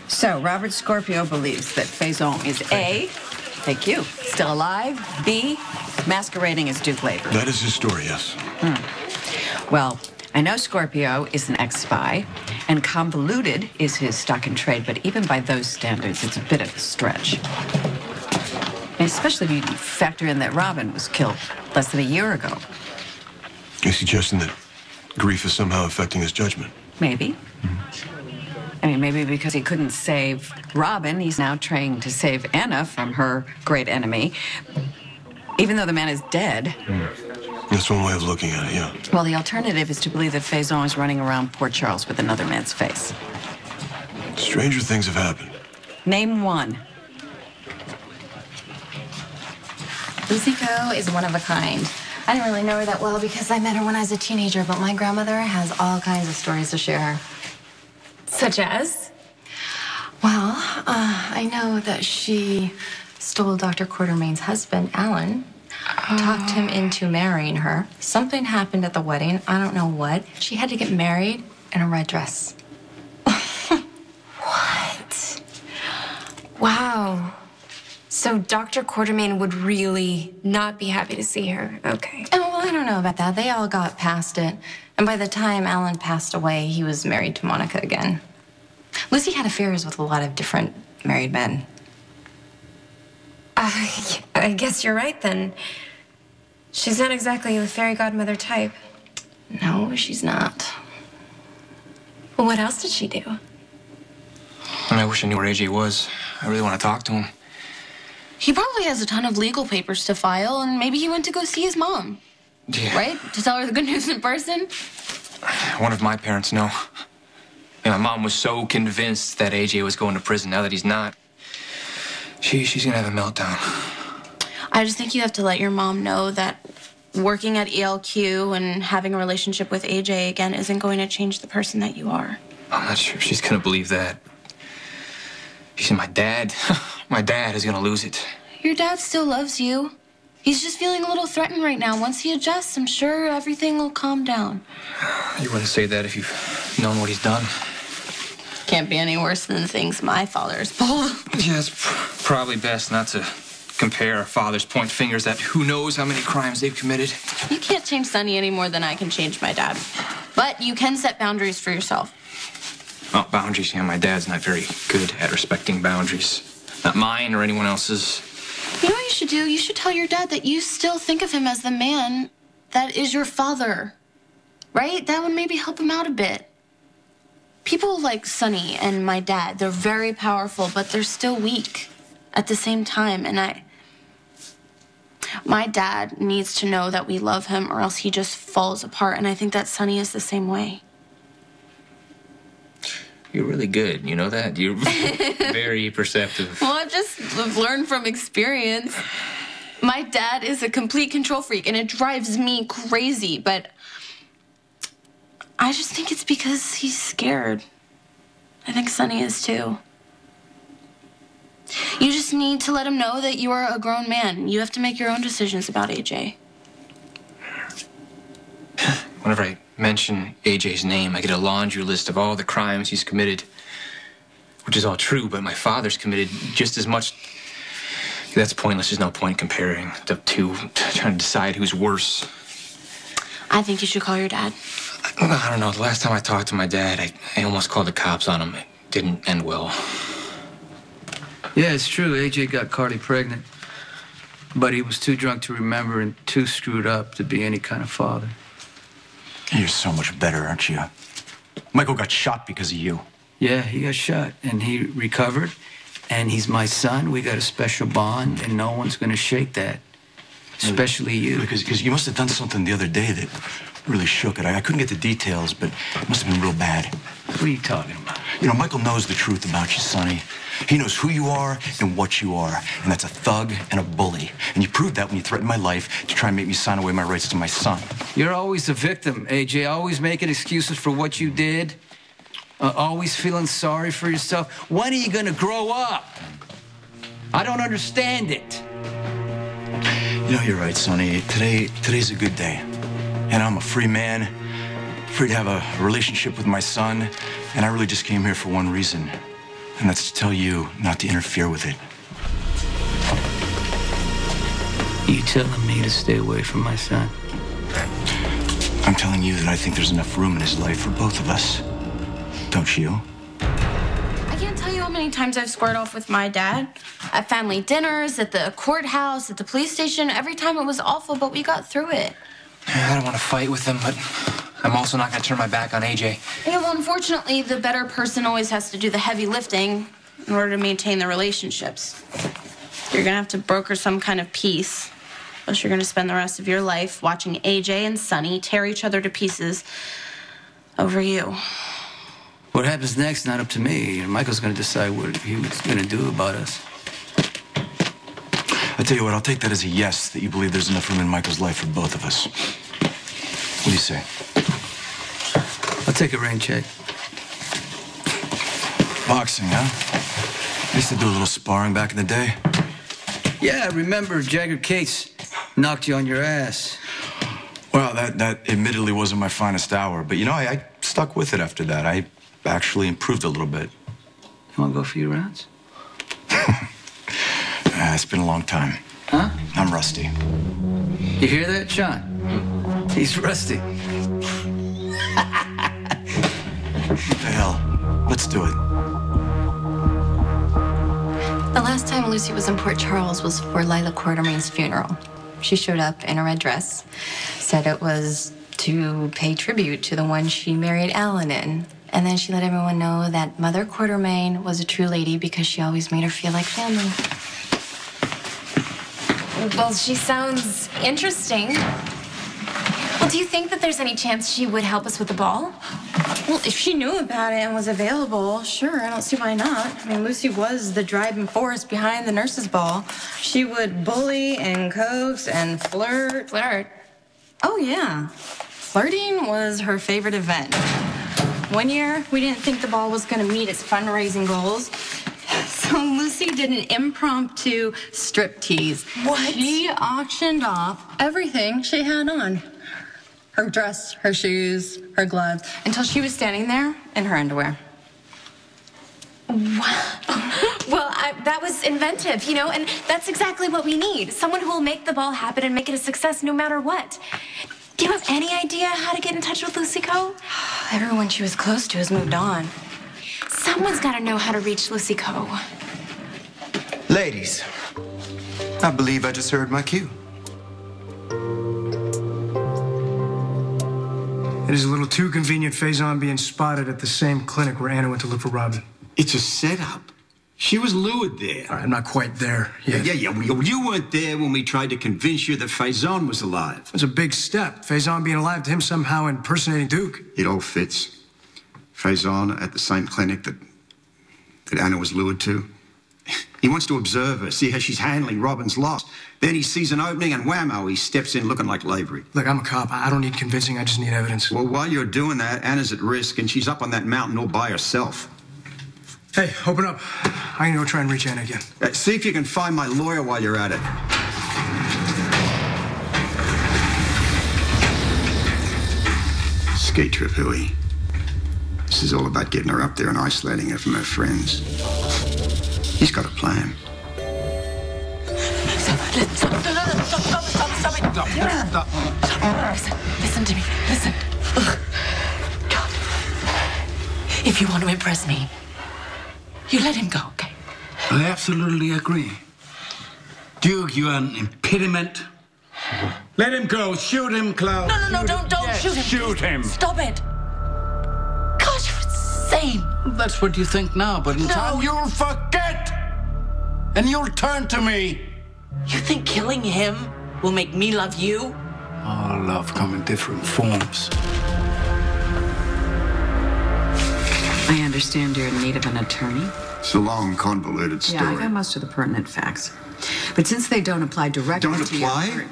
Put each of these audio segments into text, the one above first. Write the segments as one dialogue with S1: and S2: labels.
S1: So, Robert Scorpio believes that Faison is A, thank you, still alive, B, masquerading as Duke Laver.
S2: That is his story, yes.
S1: Well, I know Scorpio is an ex-spy, and convoluted is his stock and trade, but even by those standards, it's a bit of a stretch. And especially if you factor in that Robin was killed less than a year ago.
S2: You're suggesting that grief is somehow affecting his judgment?
S1: Maybe. I mean, maybe because he couldn't save Robin, he's now trying to save Anna from her great enemy, even though the man is dead.
S2: That's one way of looking at it, yeah.
S1: Well, the alternative is to believe that Faison is running around Port Charles with another man's face.
S2: Stranger things have happened.
S1: Name one.
S3: Lucy Coe is one of a kind. I didn't really know her that well because I met her when I was a teenager, but my grandmother has all kinds of stories to share.
S4: Such as?
S3: Well, I know that she stole Dr. Quartermain's husband, Alan, talked him into marrying her. Something happened at the wedding. I don't know what. She had to get married in a red dress.
S4: What? Wow. So Dr. Quartermain would really not be happy to see her. Okay.
S3: Oh, well, I don't know about that. They all got past it. And by the time Alan passed away, he was married to Monica again. Lucy had affairs with a lot of different married men.
S4: I guess you're right, then. She's not exactly the fairy godmother type.
S3: No, she's not.
S4: Well, what else did she do?
S5: I wish I knew where AJ was. I really want to talk to him.
S3: He probably has a ton of legal papers to file, and maybe he went to go see his mom.
S5: Yeah.
S3: Right? To tell her the good news in person?
S5: One of my parents know. And my mom was so convinced that AJ was going to prison. Now that he's not, she's gonna have a meltdown.
S3: I just think you have to let your mom know that working at ELQ and having a relationship with AJ again isn't going to change the person that you are.
S5: I'm not sure if she's gonna believe that. She said my dad is gonna lose it.
S3: Your dad still loves you. He's just feeling a little threatened right now. Once he adjusts, I'm sure everything will calm down.
S5: You wouldn't say that if you've known what he's done.
S3: Can't be any worse than the things my father's pulled.
S5: Yeah, it's probably best not to compare our fathers, point fingers at who knows how many crimes they've committed.
S3: You can't change Sonny any more than I can change my dad. But you can set boundaries for yourself.
S5: Oh, boundaries, yeah, my dad's not very good at respecting boundaries. Not mine or anyone else's.
S3: You know what you should do? You should tell your dad that you still think of him as the man that is your father. Right? That would maybe help him out a bit. People like Sonny and my dad, they're very powerful, but they're still weak at the same time. And my dad needs to know that we love him or else he just falls apart. And I think that Sonny is the same way.
S5: You're really good, you know that? You're very perceptive.
S3: Well, I've learned from experience. My dad is a complete control freak, and it drives me crazy, but I just think it's because he's scared. I think Sonny is too. You just need to let him know that you are a grown man. You have to make your own decisions about AJ.
S5: Whenever I mention AJ's name, I get a laundry list of all the crimes he's committed, which is all true, but my father's committed just as much. That's pointless. There's no point comparing the two, trying to decide who's worse.
S3: I think you should call your dad.
S5: I don't know. The last time I talked to my dad, I almost called the cops on him. It didn't end well.
S6: Yeah, it's true. AJ got Carly pregnant. But he was too drunk to remember and too screwed up to be any kind of father.
S7: You're so much better, aren't you? Michael got shot because of you.
S6: Yeah, he got shot, and he recovered, and he's my son. We got a special bond, and no one's going to shake that, especially you.
S7: Because you must have done something the other day that really shook it. I couldn't get the details, but it must have been real bad.
S6: What are you talking about?
S7: You know, Michael knows the truth about you, Sonny. He knows who you are and what you are, and that's a thug and a bully. And you proved that when you threatened my life to try and make me sign away my rights to my son.
S6: You're always the victim, AJ, always making excuses for what you did, always feeling sorry for yourself. When are you going to grow up? I don't understand it.
S7: You know, you're right, Sonny. Today's a good day. And I'm a free man, free to have a relationship with my son, and I really just came here for one reason. and that's to tell you not to interfere with it.
S6: You telling me to stay away from my son?
S7: I'm telling you that I think there's enough room in his life for both of us. Don't you?
S3: I can't tell you how many times I've squared off with my dad. At family dinners, at the courthouse, at the police station. Every time it was awful, but we got through it.
S5: I don't want to fight with him, but I'm also not going to turn my back on AJ.
S3: Yeah, well, unfortunately, the better person always has to do the heavy lifting in order to maintain the relationships. You're going to have to broker some kind of peace. Unless you're going to spend the rest of your life watching AJ and Sonny tear each other to pieces over you.
S6: What happens next, not up to me. Michael's going to decide what he was going to do about us.
S7: I tell you what, I'll take that as a yes, that you believe there's enough room in Michael's life for both of us. What do you say?
S6: I'll take a rain check.
S7: Boxing, huh? I used to do a little sparring back in the day.
S6: Yeah, I remember Jagger Cates knocked you on your ass.
S7: Well, that admittedly wasn't my finest hour, but you know, I stuck with it after that. I actually improved a little bit.
S6: You want to go a few rounds?
S7: It's been a long time.
S6: Huh?
S7: I'm rusty.
S6: You hear that, Sean? He's rusty.
S7: What the hell? Let's do it.
S4: The last time Lucy was in Port Charles was for Lila Quartermain's funeral. She showed up in a red dress, said it was to pay tribute to the one she married Alan in. And then she let everyone know that Mother Quartermain was a true lady because she always made her feel like family. Well, she sounds interesting. Well, do you think that there's any chance she would help us with the ball?
S3: Well, if she knew about it and was available, sure, I don't see why not. I mean, Lucy was the driving force behind the nurses' ball. She would bully and coax and flirt.
S4: Flirt.
S3: Oh, yeah. Flirting was her favorite event. One year, we didn't think the ball was going to meet its fundraising goals. So Lucy did an impromptu striptease.
S4: What?
S3: She auctioned off everything she had on. Her dress, her shoes, her gloves, until she was standing there in her underwear.
S4: Wow. Well, that was inventive, you know, and that's exactly what we need. Someone who will make the ball happen and make it a success no matter what. Do you have any idea how to get in touch with Lucy Coe?
S3: Everyone she was close to has moved on.
S4: Someone's got to know how to reach Lucy Coe.
S8: Ladies, I believe I just heard my cue.
S2: It is a little too convenient Faison being spotted at the same clinic where Anna went to look for Robin.
S9: It's a setup. She was lured there.
S2: All right, I'm not quite there yet.
S9: Yeah. Well, you weren't there when we tried to convince you that Faison was alive.
S2: It's a big step. Faison being alive to him somehow impersonating Duke.
S9: It all fits. Faison at the same clinic that Anna was lured to. He wants to observe her, see how she's handling Robin's loss. Then he sees an opening and whammo, he steps in looking like Lavery.
S2: Look, I'm a cop. I don't need convincing. I just need evidence.
S9: Well, while you're doing that, Anna's at risk and she's up on that mountain all by herself.
S2: Hey, open up. I'm gonna go try and reach Anna again.
S9: See if you can find my lawyer while you're at it. Ski trip, Huey. This is all about getting her up there and isolating her from her friends. He's got a plan.
S10: Listen to me. Listen. Ugh. God. If you want to impress me, you let him go, okay?
S9: I absolutely agree. Duke, you are an impediment. Let him go. Shoot him, Klaus.
S10: No, don't shoot him.
S9: Shoot him.
S10: Stop it. God, you're insane.
S11: That's what you think now, but in time
S9: you'll forget. And you'll turn to me.
S10: You think killing him will make me love you?
S11: Oh, love come in different forms.
S1: I understand you're in need of an attorney.
S9: It's a long, convoluted story.
S1: Yeah, I got most of the pertinent facts. But since they don't apply directly to your...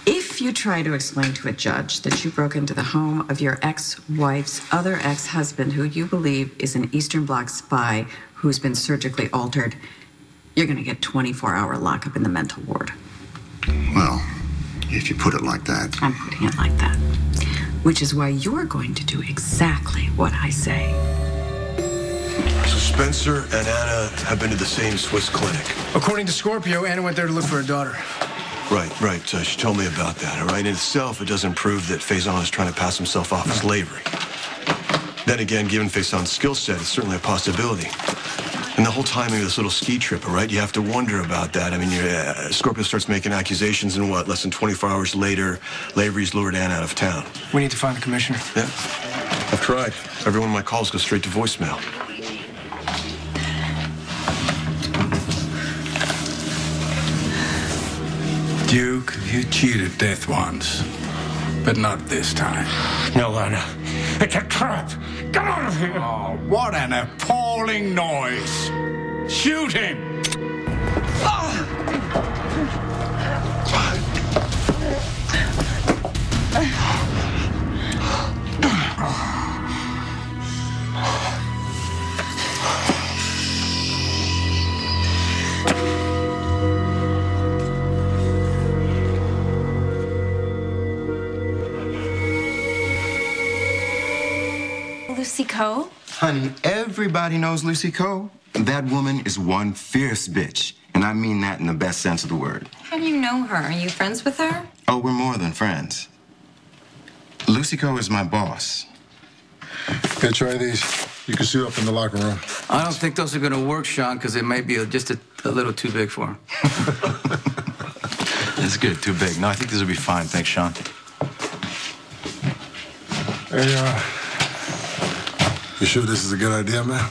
S1: If you try to explain to a judge that you broke into the home of your ex-wife's other ex-husband, who you believe is an Eastern Bloc spy who's been surgically altered, you're going to get 24-hour lockup in the mental ward.
S9: Well, if you put it like that.
S1: I'm putting it like that. Which is why you're going to do exactly what I say.
S2: So Spencer and Anna have been to the same Swiss clinic.
S11: According to Scorpio, Anna went there to look for her daughter.
S2: Right. She told me about that, all right? In itself, it doesn't prove that Faison is trying to pass himself off as slavery. Then again, given Faison's skill set, it's certainly a possibility. And the whole timing of this little ski trip, all right? You have to wonder about that. I mean, Scorpio starts making accusations, and what? Less than 24 hours later, Lavery's lured Anna out of town.
S5: We need to find the commissioner.
S2: Yeah. I've tried. Every one of my calls goes straight to voicemail.
S11: Duke, you cheated death once, but not this time.
S12: No, Anna. It's a trap. Get out of here.
S11: Oh, what an appalling noise. Shoot him.
S4: Lucy Coe?
S8: Honey, everybody knows Lucy Coe. That woman is one fierce bitch. And I mean that in the best sense of the word.
S4: How do you know her? Are you friends with her?
S8: Oh, we're more than friends. Lucy Coe is my boss.
S13: Here, try these. You can suit up in the locker room.
S6: I don't think those are going to work, Sean, because it may be just a little too big for him.
S7: That's good. Too big. No, I think this will be fine. Thanks, Sean.
S13: Hey, you sure this is a good idea, man?